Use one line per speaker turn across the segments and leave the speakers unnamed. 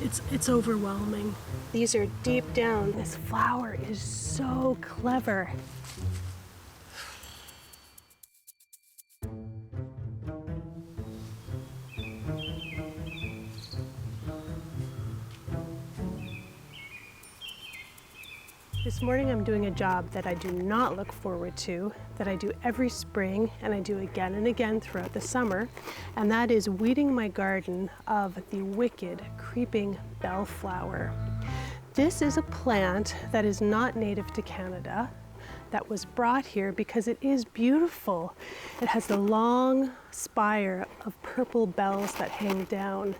It's overwhelming. These are deep down. This flower is so clever. This morning I'm doing a job that I do not look forward to, that I do every spring and I do again and again throughout the summer, and that is weeding my garden of the wicked creeping bellflower. This is a plant that is not native to Canada, that was brought here because it is beautiful. It has the long spire of purple bells that hang down.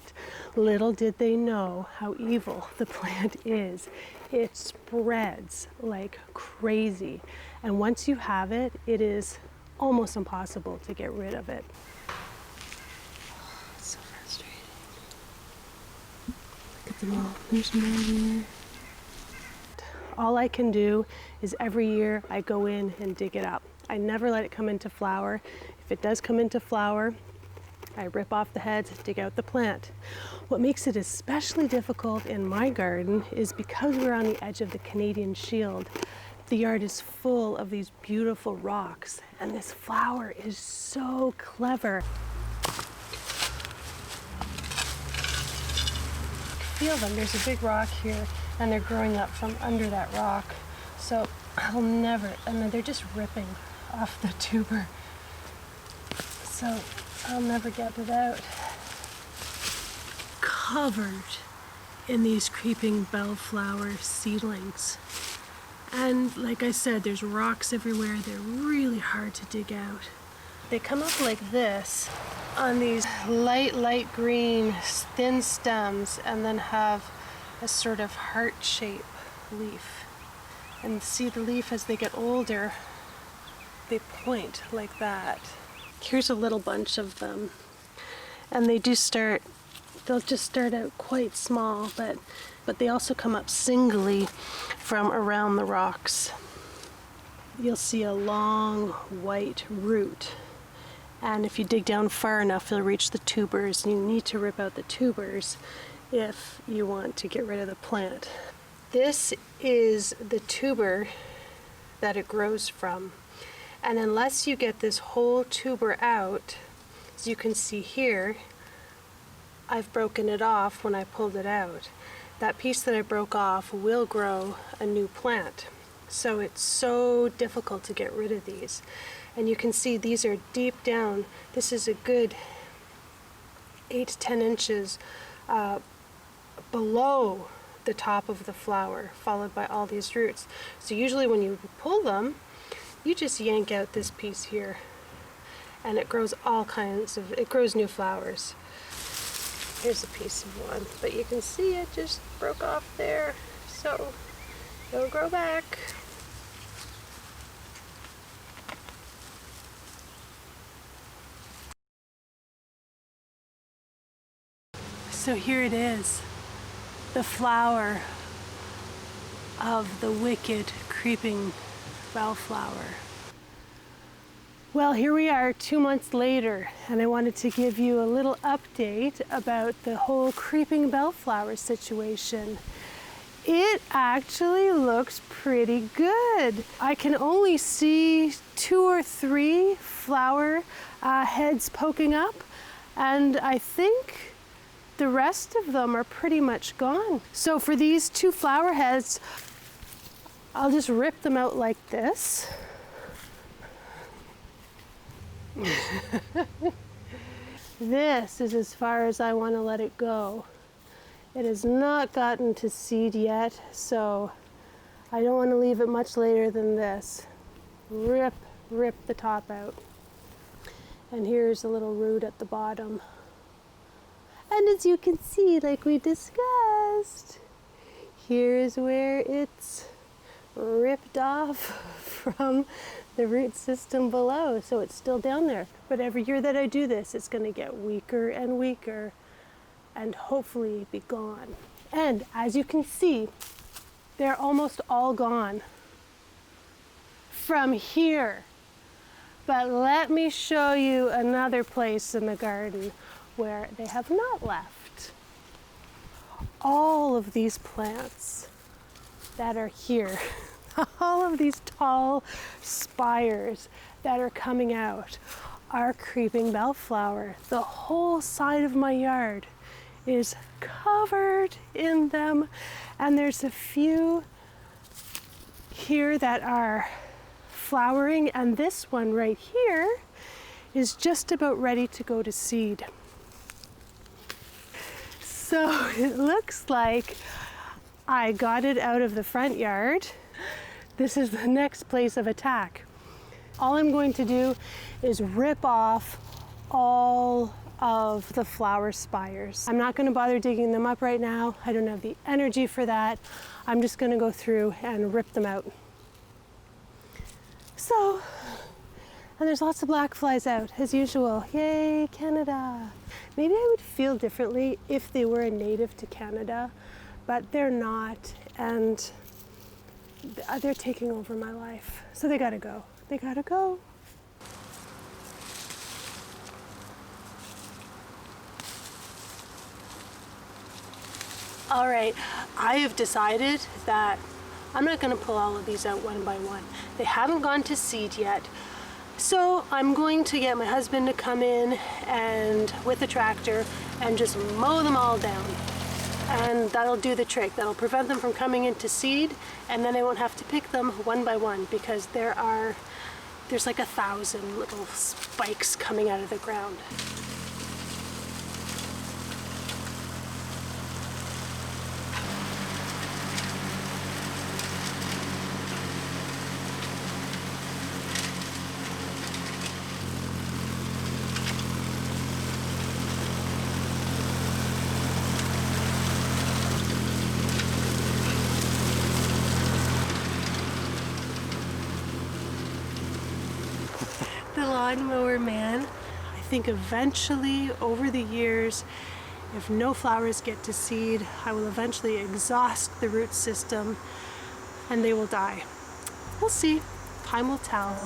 Little did they know how evil the plant is. It spreads like crazy. And once you have it, it is almost impossible to get rid of it. It's so frustrating. Look at them all. There's more there. All I can do is every year I go in and dig it up. I never let it come into flower. If it does come into flower, I rip off the heads, dig out the plant. What makes it especially difficult in my garden is because we're on the edge of the Canadian Shield, the yard is full of these beautiful rocks, and this flower is so clever. Feel them, there's a big rock here, and they're growing up from under that rock. So I'll never, and they're just ripping off the tuber. So I'll never get it out. Covered in these creeping bellflower seedlings. And like I said, there's rocks everywhere. They're really hard to dig out. They come up like this on these light green thin stems and then have a sort of heart-shaped leaf. And see the leaf as they get older, they point like that. Here's a little bunch of them. And they do start, they'll just start out quite small, but they also come up singly from around the rocks. You'll see a long white root. And if you dig down far enough, you'll reach the tubers. And you need to rip out the tubers if you want to get rid of the plant. This is the tuber that it grows from. And unless you get this whole tuber out, as you can see here, I've broken it off when I pulled it out. That piece that I broke off will grow a new plant. So it's so difficult to get rid of these. And you can see these are deep down. This is a good 8 to 10 inches below the top of the flower, followed by all these roots. So usually when you pull them, you just yank out this piece here, and it grows all kinds of, it grows new flowers. Here's a piece of one, but you can see it just broke off there, so it'll grow back. So here it is, the flower of the wicked creeping bellflower. Well, here we are 2 months later, and I wanted to give you a little update about the whole creeping bellflower situation. It actually looks pretty good. I can only see 2 or 3 flower heads poking up, and I think the rest of them are pretty much gone. So for these 2 flower heads, I'll just rip them out like this. This is as far as I want to let it go. It has not gotten to seed yet, so I don't want to leave it much later than this. Rip the top out. And here's a little root at the bottom. And as you can see, like we discussed, here's where it's ripped off from the root system below, so it's still down there. But every year that I do this, it's going to get weaker and weaker and hopefully be gone. And as you can see, they're almost all gone from here. But let me show you another place in the garden where they have not left. all of these plants that are here, all of these tall spires that are coming out are creeping bellflower. The whole side of my yard is covered in them, and there's a few here that are flowering, and this one right here is just about ready to go to seed. So it looks like I got it out of the front yard. This is the next place of attack. All I'm going to do is rip off all of the flower spires. I'm not going to bother digging them up right now. I don't have the energy for that. I'm just going to go through and rip them out. So, and there's lots of black flies out as usual. Yay, Canada. Maybe I would feel differently if they were a native to Canada, but they're not, and they're taking over my life. So they gotta go. They gotta go. All right, I have decided that I'm not gonna pull all of these out one by one. They haven't gone to seed yet. So I'm going to get my husband to come in and with a tractor and just mow them all down. And that'll do the trick. That'll prevent them from coming into seed, and then I won't have to pick them one by one because there's like 1,000 little spikes coming out of the ground. The lawnmower man. I think eventually, over the years, if no flowers get to seed, I will eventually exhaust the root system and they will die. We'll see. Time will tell.